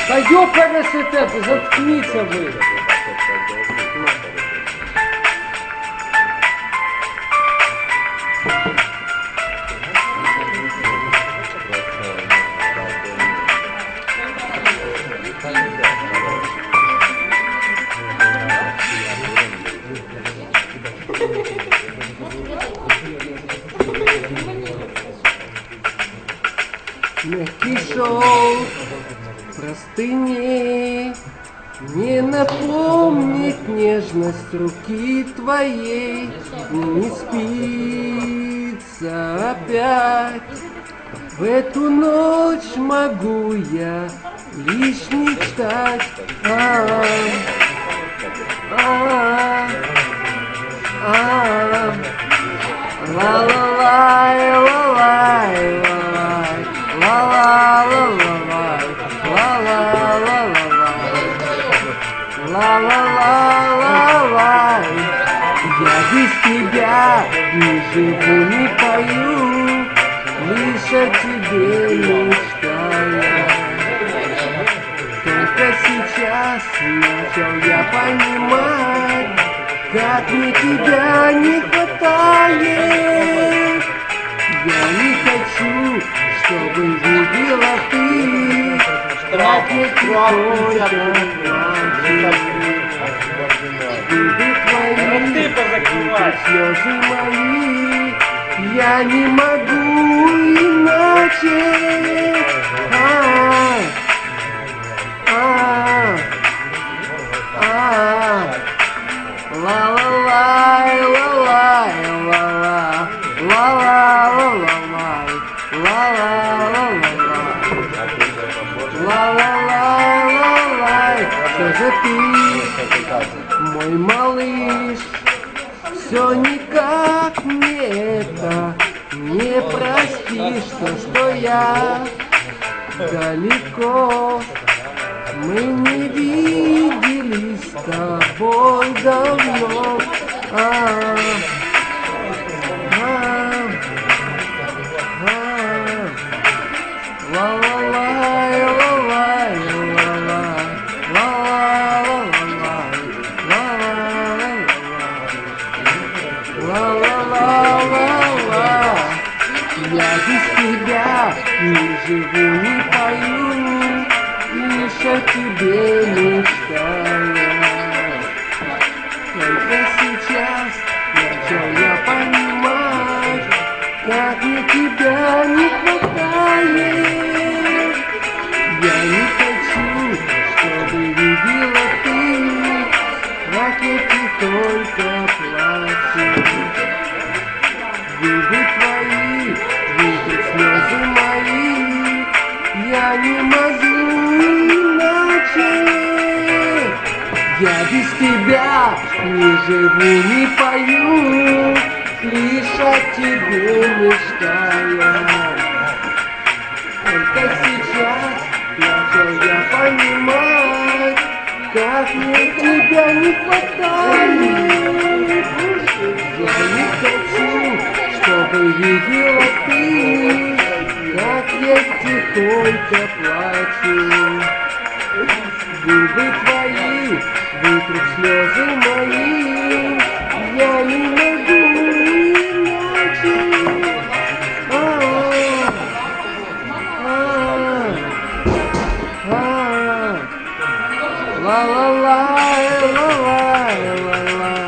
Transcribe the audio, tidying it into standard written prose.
Да ёпарас это, заткниться вы! Мягкий шелк простыни не напомнит нежность руки твоей, не спится опять. В эту ночь могу я лишь мечтать. Ла-ла-лай, ла-лай, ла-лай, ла-ла-ла-ла-лай, ла-ла-ла-ла-лай. Я без тебя не живу, не пою, лишь о тебе мечтаю. Только сейчас начал я понимать, как мне тебя не хватает. Я не хочу, чтобы видела ты, как я тихонько плачу. Губы твои, слезы мои, я не могу иначе. Ла-ла-лай, ла-лай, ла-ла, ла-ла-ла-ла-лай, ла-ла-ла-ла-лай, что же ты, мой малыш, все никак мне это не простишь, то, что я далеко. Мы не виделись с тобой давно. Ла-ла-лай, ла-лай, ла-лай, ла-ла-ла-ла-лай. Я без тебя не живу, не пою, лишь о тебе мечтаю. Только сейчас начал я понимать, как мне тебя не хватает. Я не хочу, чтобы видела ты, как я тихонько плачу. Губы твои, вытрут слезы мои, я не могу иначе. Я без тебя не живу, не пою, лишь о тебе мечтаю. Только сейчас начал я понимать, как мне тебя не хватает. Я не хочу, чтобы видела ты, как я тихонько плачу. Губы твои, вытрут слезы мои, я не могу иначе. Ла-ла-лай, ла-лай, ла-лай.